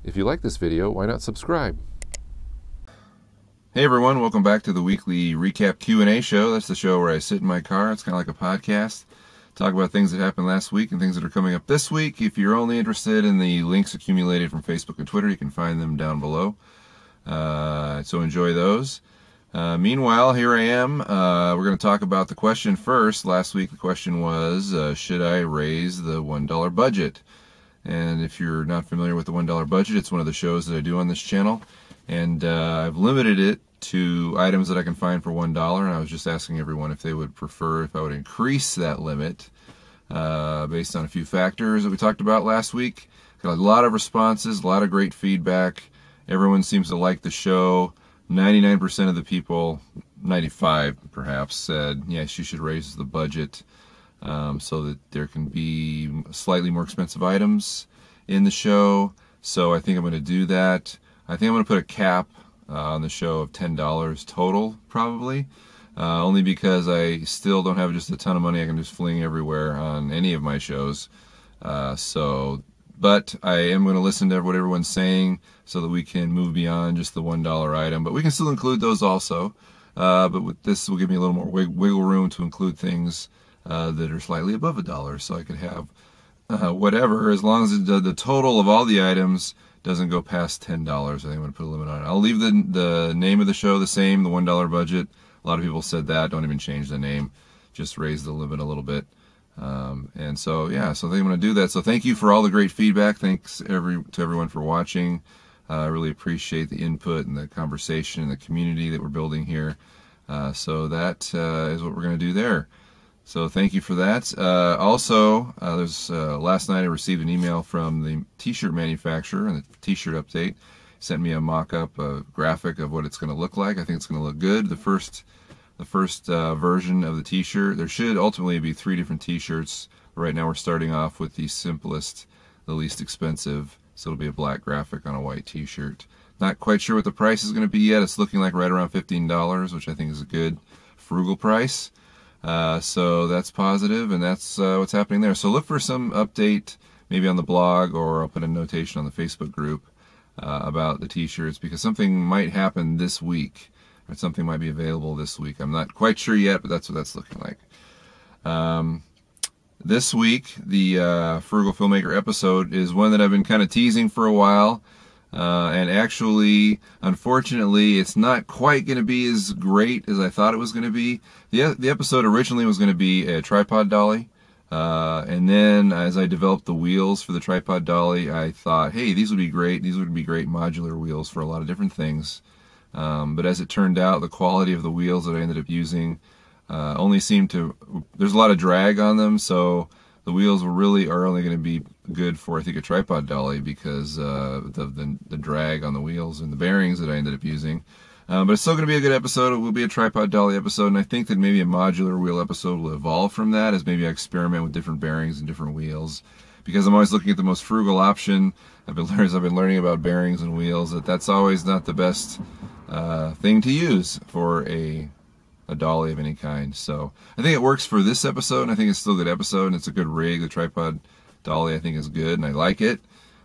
If you like this video, why not subscribe? Hey everyone, welcome back to the weekly recap Q&A show. That's the show where I sit in my car. It's kind of like a podcast. Talk about things that happened last week and things that are coming up this week. If you're only interested in the links accumulated from Facebook and Twitter, you can find them down below. So enjoy those. Meanwhile, here I am. We're going to talk about the question first. Last week the question was, should I raise the $1 budget? And if you're not familiar with the $1 budget, it's one of the shows that I do on this channel. And I've limited it to items that I can find for $1. And I was just asking everyone if they would prefer if I would increase that limit based on a few factors that we talked about last week. Got a lot of responses, a lot of great feedback. Everyone seems to like the show. 99% of the people, 95 perhaps, said yes, you should raise the budget so that there can be slightly more expensive items in the show. So I think I'm going to do that. I think I'm going to put a cap on the show of $10 total, probably, only because I still don't have just a ton of money I can just fling everywhere on any of my shows. But I am going to listen to what everyone's saying so that we can move beyond just the $1 item. But we can still include those also. But with this will give me a little more wiggle room to include things that are slightly above $1. So I could have whatever, as long as the total of all the items doesn't go past $10. I think I'm going to put a limit on it. I'll leave the name of the show the same, the $1 budget. A lot of people said that. Don't even change the name. Just raise the limit a little bit. And so, yeah, so I think I'm going to do that. So thank you for all the great feedback. Thanks to everyone for watching. I really appreciate the input and the conversation and the community that we're building here. So that is what we're going to do there. So thank you for that. Also, last night I received an email from the t-shirt manufacturer and the t-shirt update. Sent me a mock-up, a graphic of what it's going to look like. I think it's going to look good. The first version of the t-shirt. There should ultimately be 3 different t-shirts. Right now we're starting off with the simplest, the least expensive. So it'll be a black graphic on a white t-shirt. Not quite sure what the price is going to be yet. It's looking like right around $15, which I think is a good frugal price. So that's positive, and that's what's happening there. So look for some update maybe on the blog, or I'll put a notation on the Facebook group about the t-shirts, because something might happen this week. Or something might be available this week. I'm not quite sure yet, but that's what that's looking like. This week, the Frugal Filmmaker episode is one that I've been kind of teasing for a while. And actually, unfortunately, it's not quite going to be as great as I thought it was going to be. The episode originally was going to be a tripod dolly. And then as I developed the wheels for the tripod dolly, I thought, hey, these would be great. These would be great modular wheels for a lot of different things. But as it turned out, the quality of the wheels that I ended up using only seemed to, there's a lot of drag on them, so the wheels are only going to be good for, I think, a tripod dolly, because the drag on the wheels and the bearings that I ended up using. But it's still going to be a good episode. It will be a tripod dolly episode, and I think that maybe a modular wheel episode will evolve from that, as maybe I experiment with different bearings and different wheels, because I'm always looking at the most frugal option. I've been learning about bearings and wheels, that's always not the best thing to use for a dolly of any kind. So I think it works for this episode, and I think it's still a good episode, and it's a good rig. The tripod dolly I think is good, and I like it.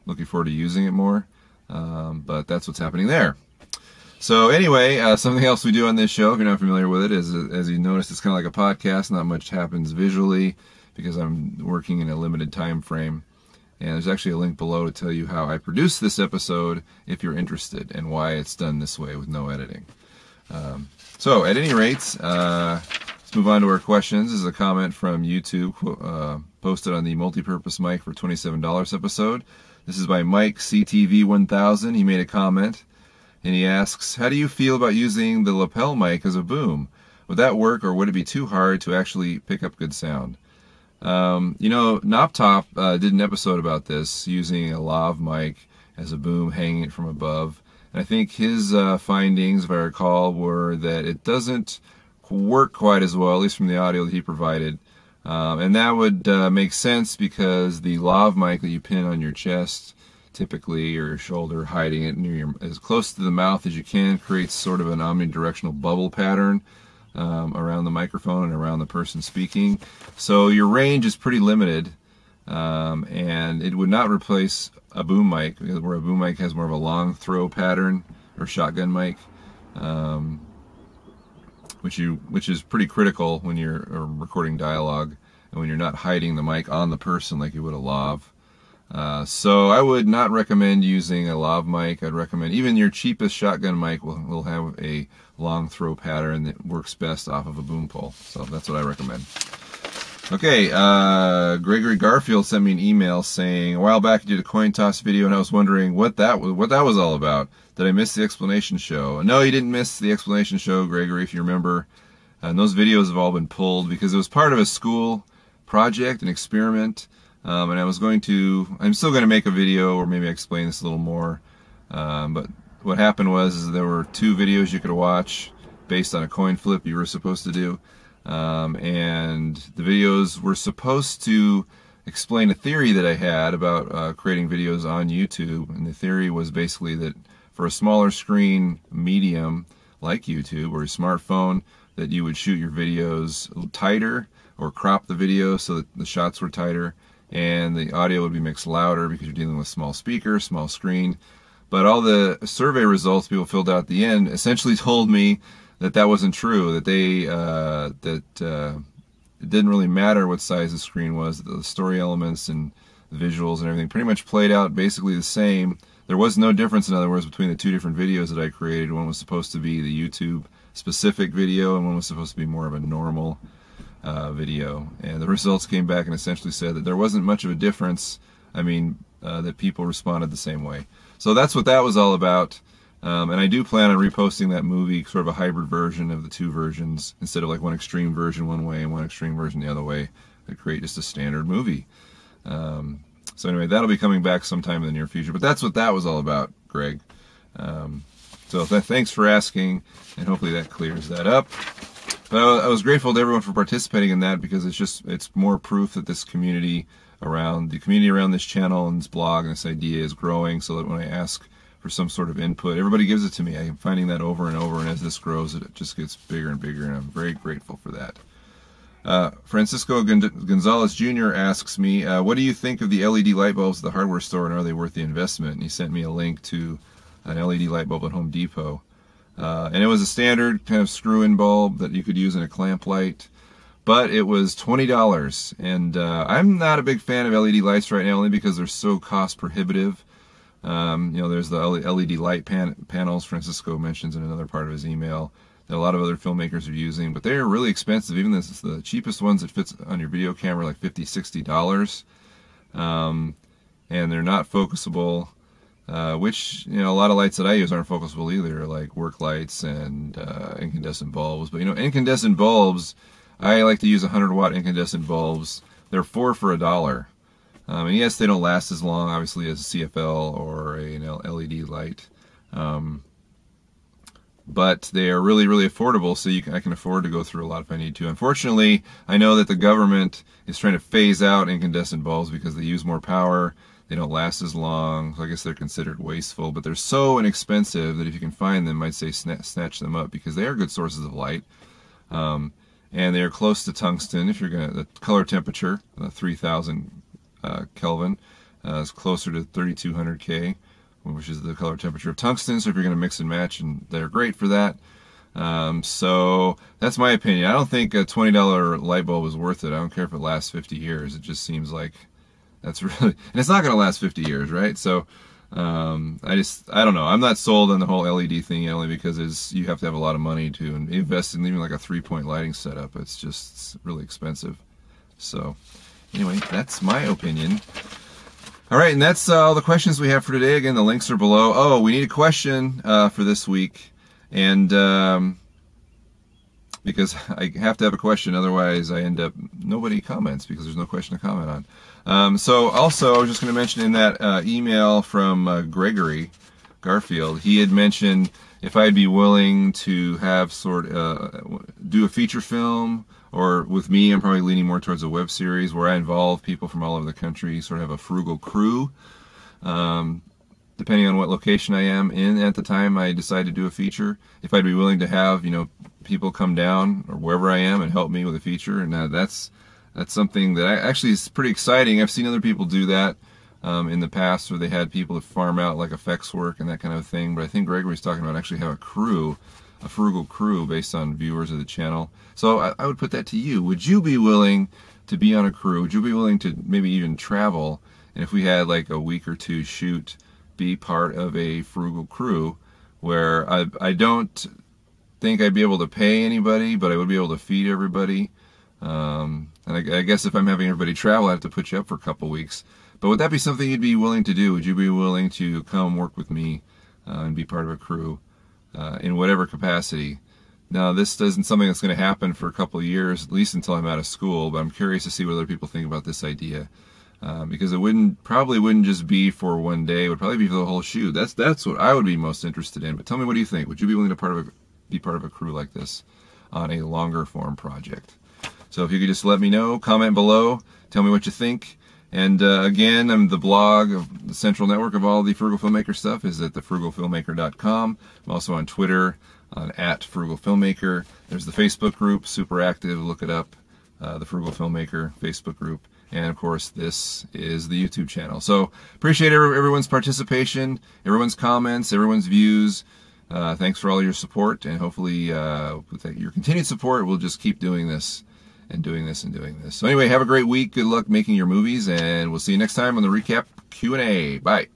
Looking forward to using it more. But that's what's happening there. So anyway, something else we do on this show, if you're not familiar with it, is, as you noticed, it's kind of like a podcast. Not much happens visually because I'm working in a limited time frame. And there's actually a link below to tell you how I produce this episode if you're interested, and why it's done this way with no editing. So at any rate, let's move on to our questions. This is a comment from YouTube posted on the multi-purpose mic for $27 episode. This is by Mike CTV1000. He made a comment, and he asks, how do you feel about using the lapel mic as a boom? Would that work, or would it be too hard to actually pick up good sound? You know, Knoptop did an episode about this, using a lav mic as a boom, hanging it from above. And I think his findings, if I recall, were that it doesn't work quite as well, at least from the audio that he provided. And that would make sense, because the lav mic that you pin on your chest, typically, or your shoulder, hiding it near as close to the mouth as you can, creates sort of an omnidirectional bubble pattern around the microphone and around the person speaking. So your range is pretty limited and it would not replace a boom mic, where a boom mic has more of a long throw pattern, or shotgun mic, which is pretty critical when you're recording dialogue and when you're not hiding the mic on the person like you would a lav. So I would not recommend using a lav mic. I'd recommend even your cheapest shotgun mic will have a long throw pattern that works best off of a boom pole. So that's what I recommend. Okay, Gregory Garfield sent me an email saying, a while back you did a coin toss video and I was wondering what that was all about. Did I miss the explanation show? No, you didn't miss the explanation show, Gregory, if you remember. And those videos have all been pulled because it was part of a school project, an experiment. And I'm still going to make a video, or maybe I explain this a little more. But what happened was there were 2 videos you could watch based on a coin flip you were supposed to do. And the videos were supposed to explain a theory that I had about creating videos on YouTube. And the theory was basically that for a smaller screen medium like YouTube or a smartphone, that you would shoot your videos tighter or crop the video so that the shots were tighter, and the audio would be mixed louder because you're dealing with small speakers, small screen. But all the survey results people filled out at the end essentially told me that that wasn't true, that it didn't really matter what size the screen was, that the story elements and the visuals and everything pretty much played out basically the same. There was no difference, in other words, between the 2 different videos that I created. One was supposed to be the YouTube specific video, and one was supposed to be more of a normal video. And the results came back and essentially said that there wasn't much of a difference. I mean, that people responded the same way. So that's what that was all about. And I do plan on reposting that movie, sort of a hybrid version of the 2 versions, instead of like one extreme version one way and one extreme version the other way. I'd create just a standard movie. So anyway, that'll be coming back sometime in the near future. But that's what that was all about, Greg. So thanks for asking, and hopefully that clears that up. But I was grateful to everyone for participating in that, because it's more proof that this community around this channel and this blog and this idea is growing, so that when I ask for some sort of input, everybody gives it to me. I'm finding that over and over, and as this grows, it just gets bigger and bigger, and I'm very grateful for that. Francisco Gonzalez Jr. asks me, what do you think of the LED light bulbs at the hardware store, and are they worth the investment? And he sent me a link to an LED light bulb at Home Depot. And it was a standard kind of screw-in bulb that you could use in a clamp light, but it was $20. And I'm not a big fan of LED lights right now, only because they're so cost prohibitive. There's the LED light panels Francisco mentions in another part of his email that a lot of other filmmakers are using, but they're really expensive. Even the cheapest ones that fits on your video camera, like $50, $60. And they're not focusable, which, a lot of lights that I use aren't focusable either, like work lights and incandescent bulbs. But incandescent bulbs, I like to use 100-watt incandescent bulbs. They're 4 for $1. And yes, they don't last as long, obviously, as a CFL or an LED light. But they are really, really affordable, so I can afford to go through a lot if I need to. Unfortunately, I know that the government is trying to phase out incandescent bulbs because they use more power. They don't last as long, so I guess they're considered wasteful. But they're so inexpensive that if you can find them, I'd say snatch them up, because they are good sources of light. And they are close to tungsten. If you're the color temperature, 3,000 Kelvin, is closer to 3,200 K, which is the color temperature of tungsten. So if you're going to mix and match, and they're great for that. So that's my opinion. I don't think a $20 light bulb is worth it. I don't care if it lasts 50 years. It just seems like that's really, and it's not going to last 50 years, right? So I don't know. I'm not sold on the whole LED thing, only because you have to have a lot of money to invest in even like a 3-point lighting setup. It's really expensive. So anyway, that's my opinion. All right, and that's all the questions we have for today. Again, the links are below. Oh, we need a question for this week, and because I have to have a question, otherwise I end up, nobody comments because there's no question to comment on. So also, I was just going to mention in that email from Gregory Garfield, he had mentioned if I'd be willing to have do a feature film, or with me, I'm probably leaning more towards a web series where I involve people from all over the country, sort of have a frugal crew. Depending on what location I am in at the time I decide to do a feature, if I'd be willing to have, people come down or wherever I am and help me with a feature, and that's that's something that actually is pretty exciting. I've seen other people do that in the past, where they had people to farm out like effects work and that kind of thing. But I think Gregory's talking about actually have a crew, a frugal crew based on viewers of the channel. So I would put that to you. Would you be willing to be on a crew? Would you be willing to maybe even travel? And if we had like a week or two shoot, be part of a frugal crew, where I don't think I'd be able to pay anybody, but I would be able to feed everybody. And I guess if I'm having everybody travel, I have to put you up for a couple weeks. But would that be something you'd be willing to do? Would you be willing to come work with me and be part of a crew in whatever capacity? Now, this isn't something that's going to happen for a couple of years, at least until I'm out of school, but I'm curious to see what other people think about this idea. Because it probably wouldn't just be for one day, it would probably be for the whole shoot. That's what I would be most interested in. But tell me, what do you think? Would you be willing to be part of a crew like this on a longer form project? So if you could just let me know, comment below, tell me what you think. And again, the blog of the central network of all the Frugal Filmmaker stuff is at thefrugalfilmmaker.com. I'm also on Twitter at Frugal Filmmaker. There's the Facebook group, super active. Look it up, the Frugal Filmmaker Facebook group. And of course, this is the YouTube channel. So appreciate everyone's participation, everyone's comments, everyone's views. Thanks for all your support, and hopefully with your continued support, we'll just keep doing this and doing this and doing this. So anyway, have a great week. Good luck making your movies, and we'll see you next time on the Recap Q&A. Bye.